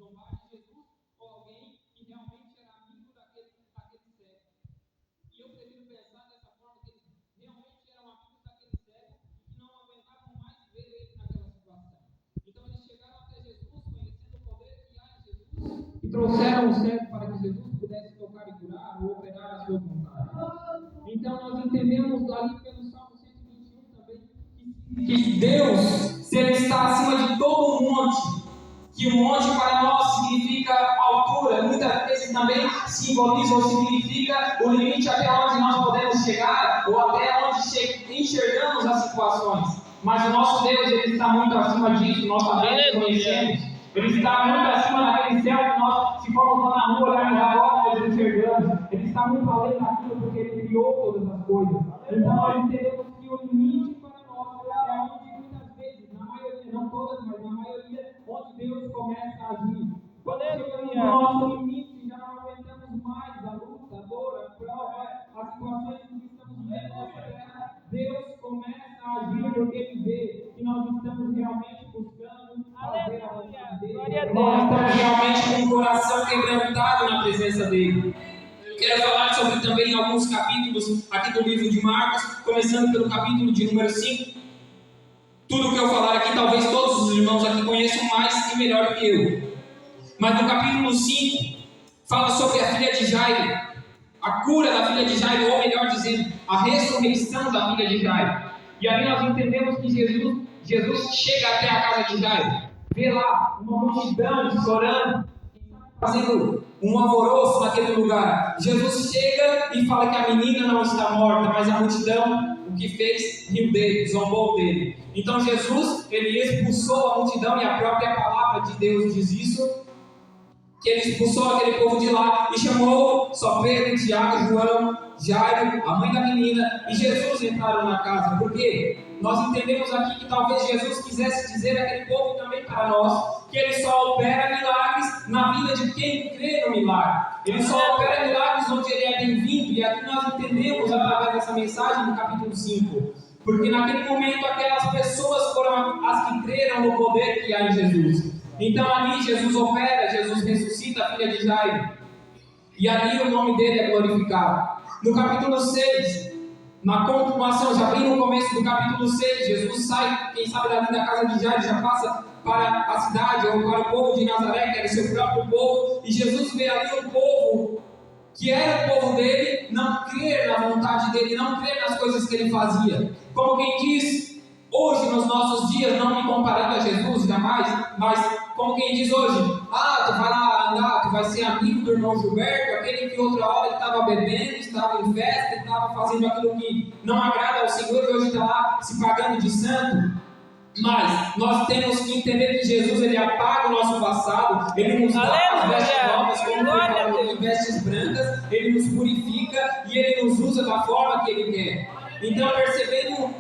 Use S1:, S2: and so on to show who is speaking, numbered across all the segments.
S1: zombar de Jesus ou alguém que realmente era amigo daquele cego. E eu prefiro pensar dessa forma, que eles realmente eram amigos daquele cego e que não aguentavam mais ver ele naquela situação. Então eles chegaram até Jesus, conhecendo o poder que há em Jesus, e trouxeram o cego para que Jesus pudesse tocar e curar ou operar a sua vontade. Então nós entendemos ali pelo Salmo 121 também que Deus, se Ele está acima de todo monte, que o monte para nós significa altura, muitas vezes também simboliza ou significa o limite até onde nós podemos chegar ou até onde enxergamos as situações. Mas o nosso Deus, Ele está muito acima disso, nós sabemos e conhecemos. Ele está muito acima daquele céu que nós, se formos lá na rua, olharmos agora, nós enxergamos. Ele está muito além daquilo porque Ele criou todas as coisas. Então nós entendemos que o limite para nós é onde muitas vezes, na maioria, não todas, mas na maioria, onde Deus começa a agir. Quando chegamos no nosso limite, já não aguentamos mais a luta, a dor, a prova, as situações que estamos vivendo nessa terra, Deus começa a agir porque Ele vê que nós estamos realmente buscando fazer a vontade dEle. Nós estamos realmente com o coração quebrantado na presença dEle. Quero falar sobre também alguns capítulos aqui do livro de Marcos, começando pelo capítulo de número 5. Tudo que eu falar aqui, talvez todos os irmãos aqui conheçam mais e melhor do que eu. Mas no capítulo 5, fala sobre a filha de Jairo, a cura da filha de Jairo, ou melhor dizendo, a ressurreição da filha de Jairo. E ali nós entendemos que Jesus chega até a casa de Jairo, vê lá uma multidão chorando, fazendo um alvoroço naquele lugar. Jesus chega e fala que a menina não está morta, mas a multidão, o que fez, riu dele, zombou dele. Então Jesus, ele expulsou a multidão, e a própria palavra de Deus diz isso, que ele expulsou aquele povo de lá e chamou só Pedro, Tiago, João, Jairo, a mãe da menina, e Jesus entraram na casa. Por quê? Nós entendemos aqui que talvez Jesus quisesse dizer àquele povo também para nós, que Ele só opera milagres na vida de quem crê no milagre. Ele só opera milagres onde Ele é bem-vindo, e aqui nós entendemos através dessa mensagem no capítulo 5. Porque naquele momento aquelas pessoas foram as que creram no poder que há em Jesus. Então ali Jesus opera, Jesus ressuscita a filha de Jairo. E ali o nome dele é glorificado. No capítulo 6, na continuação, já bem no começo do capítulo 6, Jesus sai, quem sabe dali da casa de Jairo, já passa para a cidade ou para o povo de Nazaré, que era o seu próprio povo. E Jesus vê ali um povo que era o povo dele, não crer na vontade dele, não crer nas coisas que ele fazia. Como quem diz, hoje nos nossos dias, não me comparando a Jesus jamais, mas como quem diz hoje, tu vai lá andar, tu vai ser amigo do irmão Gilberto, aquele que outra hora ele estava bebendo, estava em festa, estava fazendo aquilo que não agrada ao Senhor e hoje está lá se pagando de santo. Mas nós temos que entender que Jesus, ele apaga o nosso passado, ele nos dá as vestes novas, como ele falou, vestes brancas, ele nos purifica e ele nos usa da forma que ele quer. Então,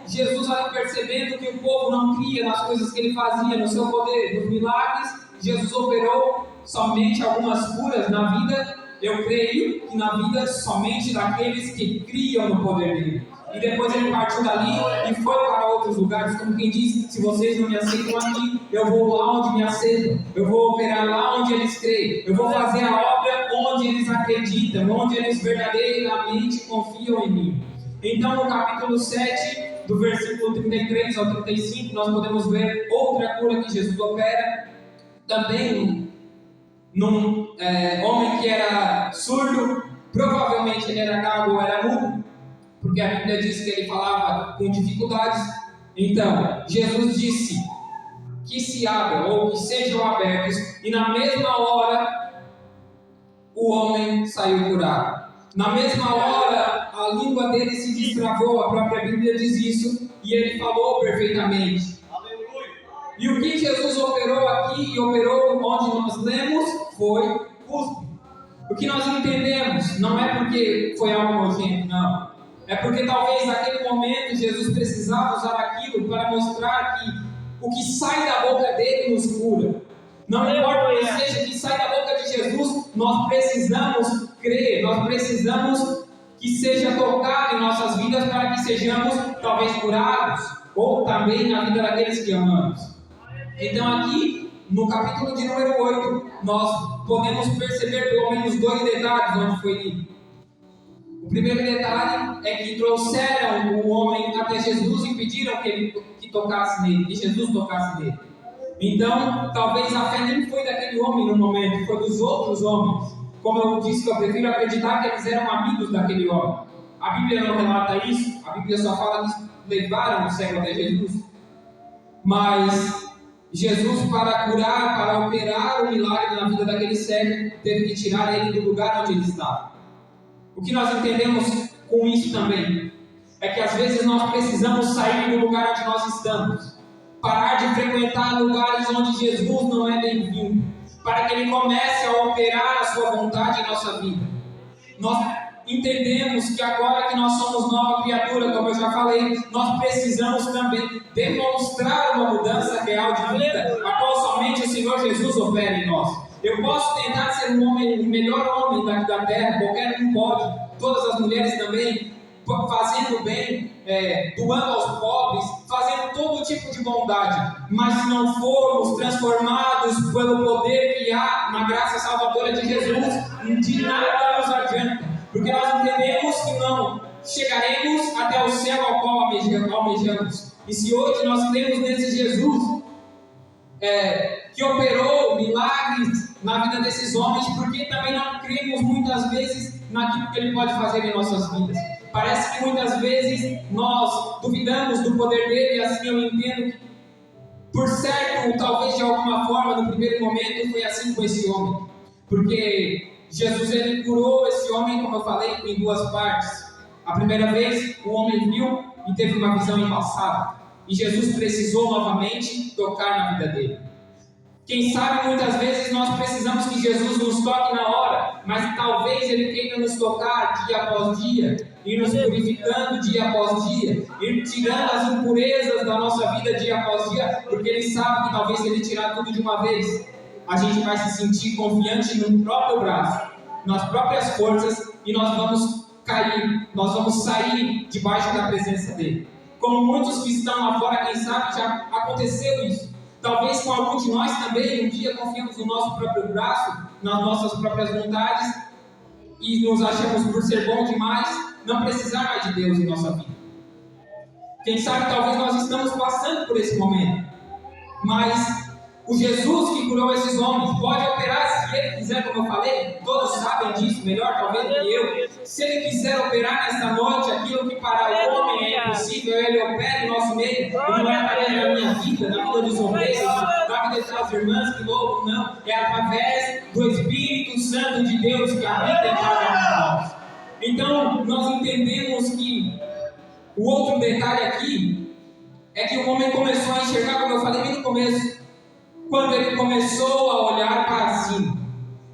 S1: Jesus ali percebendo que o povo não cria nas coisas que ele fazia, no seu poder, nos milagres, Jesus operou somente algumas curas na vida. Eu creio que na vida somente daqueles que criam no poder dele. E depois ele partiu dali e foi para outros lugares, como quem diz, se vocês não me aceitam aqui, eu vou lá onde me aceitam, eu vou operar lá onde eles creem, eu vou fazer a obra onde eles acreditam, onde eles verdadeiramente confiam em mim. Então no capítulo 7, do versículo 33 ao 35, nós podemos ver outra cura que Jesus opera, também num homem que era surdo, provavelmente ele era gago ou era mudo, porque a Bíblia diz que ele falava com dificuldades. Então, Jesus disse que se abram ou que sejam abertos, e na mesma hora o homem saiu curado. Na mesma hora a língua dele se destravou, a própria Bíblia diz isso, e ele falou perfeitamente. E o que Jesus operou aqui e operou onde nós lemos foi cuspe. O que nós entendemos não é porque foi algo nojento, não. É porque talvez naquele momento Jesus precisava usar aquilo para mostrar que o que sai da boca dele nos cura. Não importa o que seja que sai da boca de Jesus, nós precisamos crer, nós precisamos que seja tocado em nossas vidas para que sejamos talvez curados, ou também na vida daqueles que amamos. Então aqui
S2: no capítulo de número 8, nós podemos perceber pelo menos 2 detalhes onde foi lido. O primeiro detalhe é que trouxeram o homem até Jesus e pediram que tocasse nele, que Jesus tocasse nele. Então, talvez a fé nem foi daquele homem no momento, foi dos outros homens. Como eu disse, eu prefiro acreditar que eles eram amigos daquele homem. A Bíblia não relata isso, a Bíblia só fala que levaram o cego até Jesus. Mas Jesus, para curar, para operar o milagre na vida daquele cego, teve que tirar ele do lugar onde ele estava. O que nós entendemos com isso também é que às vezes nós precisamos sair do lugar onde nós estamos, parar de frequentar lugares onde Jesus não é bem-vindo, para que Ele comece a operar a sua vontade em nossa vida. Nós entendemos que agora que nós somos nova criatura, como eu já falei, nós precisamos também demonstrar uma mudança real de vida, a qual somente o Senhor Jesus opera em nós. Eu posso tentar ser o melhor homem daqui da terra, qualquer um pode, todas as mulheres também, fazendo bem, doando aos pobres, fazendo todo tipo de bondade, mas se não formos transformados pelo poder que há na graça salvadora de Jesus, de nada nos adianta, porque nós entendemos que não chegaremos até o céu ao qual almejamos. E se hoje nós cremos nesse Jesus, que operou milagres na vida desses homens, porque também não cremos muitas vezes naquilo que Ele pode fazer em nossas vidas. Parece que muitas vezes nós duvidamos do poder dele, e assim eu entendo que, por certo, talvez de alguma forma, no primeiro momento, foi assim com esse homem. Porque Jesus, ele curou esse homem, como eu falei, em 2 partes. A primeira vez, o homem viu e teve uma visão embaçada. E Jesus precisou novamente tocar na vida dele. Quem sabe muitas vezes nós precisamos que Jesus nos toque na hora, mas talvez Ele queira nos tocar dia após dia, ir nos purificando dia após dia, ir tirando as impurezas da nossa vida dia após dia, porque Ele sabe que talvez se Ele tirar tudo de uma vez, a gente vai se sentir confiante no próprio braço, nas próprias forças, e nós vamos cair, nós vamos sair debaixo da presença dEle. Como muitos que estão lá fora, quem sabe já aconteceu isso. Talvez com algum de nós também, um dia confiamos no nosso próprio braço, nas nossas próprias vontades, e nos achamos por ser bom demais, não precisar mais de Deus em nossa vida. Quem sabe talvez nós estamos passando por esse momento, mas o Jesus que curou esses homens pode operar se Ele quiser, como eu falei, todos sabem disso, melhor talvez do que eu. Se Ele quiser operar nesta noite aquilo que para o homem é impossível, Ele opera em nosso meio, e não é através da minha vida, da vida dos obreiros, da vida das irmãs que louvam, não, é através do Espírito Santo de Deus que habita em cada um de nós. Então, nós entendemos que o outro detalhe aqui é que o homem começou a enxergar, como eu falei bem no começo, quando ele começou a olhar para cima.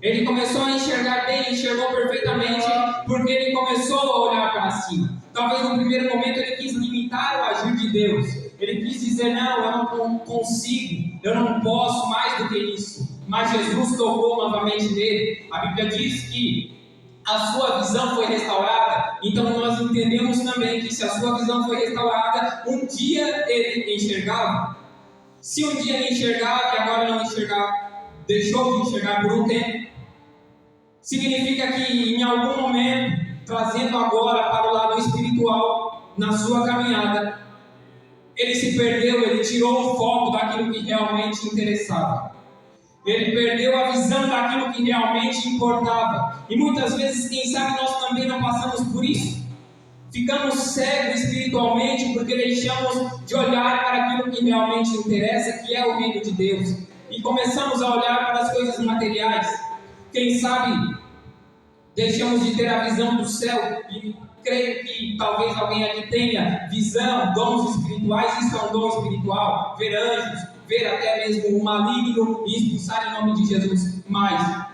S2: Ele começou a enxergar bem, enxergou perfeitamente, porque ele começou a olhar para cima. Talvez no primeiro momento ele quis limitar o agir de Deus. Ele quis dizer, não, eu não consigo, eu não posso mais do que isso. Mas Jesus tocou novamente nele. A Bíblia diz que a sua visão foi restaurada. Então nós entendemos também que se a sua visão foi restaurada, um dia ele enxergava. Se um dia ele enxergava e agora não enxergava, deixou de enxergar por um tempo, significa que em algum momento, trazendo agora para o lado espiritual, na sua caminhada, ele se perdeu, ele tirou o foco daquilo que realmente interessava. Ele perdeu a visão daquilo que realmente importava. E muitas vezes, quem sabe, nós também não passamos por isso. Ficamos cegos espiritualmente porque deixamos de olhar para aquilo que realmente interessa, que é o reino de Deus. E começamos a olhar para as coisas materiais. Quem sabe, deixamos de ter a visão do céu. E creio que talvez alguém aqui tenha visão, dons espirituais. Isso é um dom espiritual. Ver anjos, ver até mesmo o maligno e expulsar em nome de Jesus. Mas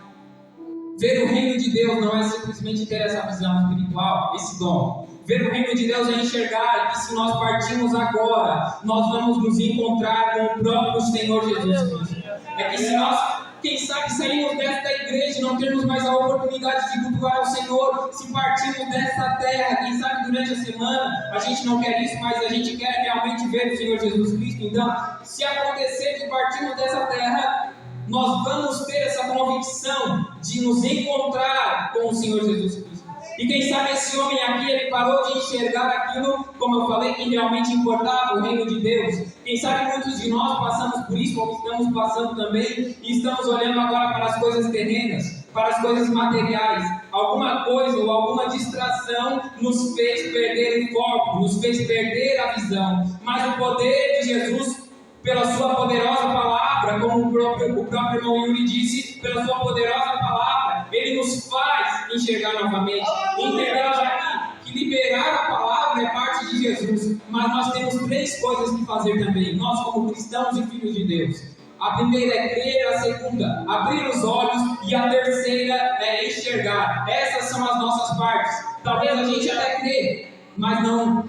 S2: ver o reino de Deus não é simplesmente ter essa visão espiritual, esse dom. Ver o reino de Deus é enxergar que se nós partirmos agora, nós vamos nos encontrar com o próprio Senhor Jesus Cristo. É que se nós, quem sabe, sairmos desta igreja e não termos mais a oportunidade de cultuar ao Senhor, se partirmos desta terra, quem sabe durante a semana, a gente não quer isso, mas a gente quer realmente ver o Senhor Jesus Cristo. Então, se acontecer de partirmos dessa terra, nós vamos ter essa convicção de nos encontrar com o Senhor Jesus Cristo. E quem sabe esse homem aqui, ele parou de enxergar aquilo, como eu falei, que realmente importava, o reino de Deus. Quem sabe muitos de nós passamos por isso, ou estamos passando também, e estamos olhando agora para as coisas terrenas, para as coisas materiais. Alguma coisa ou alguma distração nos fez perder o foco, nos fez perder a visão. Mas o poder de Jesus, pela sua poderosa palavra, como o próprio irmão Yuri disse, pela sua poderosa palavra, ele nos faz enxergar novamente. Entendemos aqui que liberar a palavra é parte de Jesus, mas nós temos 3 coisas que fazer também, nós como cristãos e filhos de Deus. A primeira é crer, a segunda, abrir os olhos, e a terceira é enxergar. Essas são as nossas partes. Talvez a gente até crê, mas não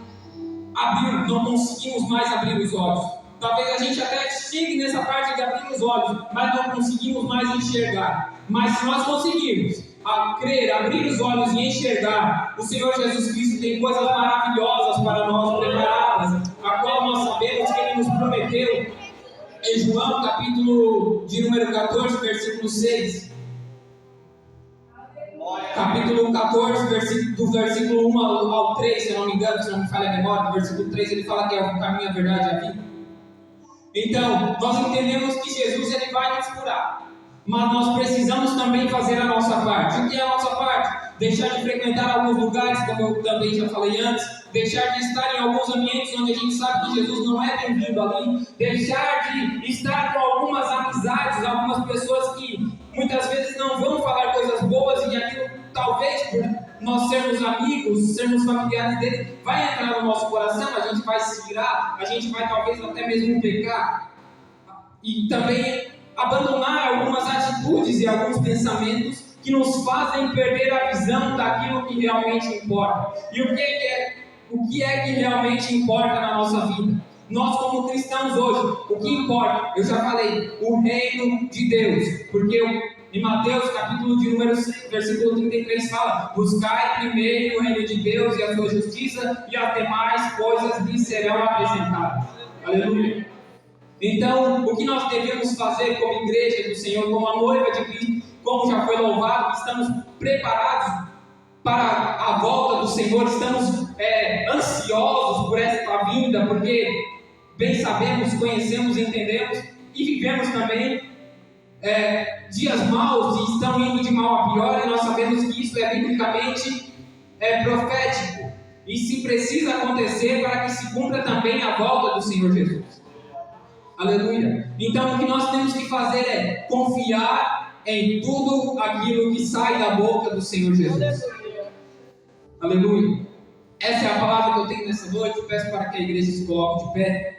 S2: conseguimos mais abrir os olhos. Talvez a gente até chegue nessa parte de abrir os olhos, mas não conseguimos mais enxergar. Mas se nós conseguirmos crer, abrir os olhos e enxergar, o Senhor Jesus Cristo tem coisas maravilhosas para nós preparadas, a qual nós sabemos que Ele nos prometeu em João, capítulo de número 14, versículo 6. Capítulo 14, do versículo 1 ao 3, se eu não me engano, se não me falha a memória, do versículo 3, ele fala que é o caminho, a verdade e a vida. Então, nós entendemos que Jesus ele vai nos curar, mas nós precisamos também fazer a nossa parte. O que é a nossa parte? Deixar de frequentar alguns lugares, como eu também já falei antes, deixar de estar em alguns ambientes onde a gente sabe que Jesus não é bem-vindo ali, deixar de estar com algumas amizades, algumas pessoas que muitas vezes não vão falar coisas boas, e aquilo talvez por nós sermos amigos, sermos familiares dele, vai entrar no nosso coração, a gente vai se virar, a gente vai talvez até mesmo pecar, e também abandonar algumas atitudes e alguns pensamentos que nos fazem perder a visão daquilo que realmente importa. E o que é que realmente importa na nossa vida? Nós como cristãos hoje, o que importa? Eu já falei, o reino de Deus, porque em Mateus capítulo de número 6, versículo 33 fala: buscai primeiro o reino de Deus e a sua justiça, e as demais coisas lhe serão acrescentadas. Aleluia. Então, o que nós devemos fazer como igreja do Senhor, como a noiva de Cristo, como já foi louvado, estamos preparados para a volta do Senhor, estamos ansiosos por esta vinda, porque bem sabemos, conhecemos, entendemos e vivemos também dias maus e estão indo de mal a pior, e nós sabemos que isso é biblicamente profético, e se precisa acontecer para que se cumpra também a volta do Senhor Jesus. Aleluia. Então o que nós temos que fazer é confiar em tudo aquilo que sai da boca do Senhor Jesus. Aleluia. Essa é a palavra que eu tenho nessa noite. Peço para que a igreja se coloque de pé.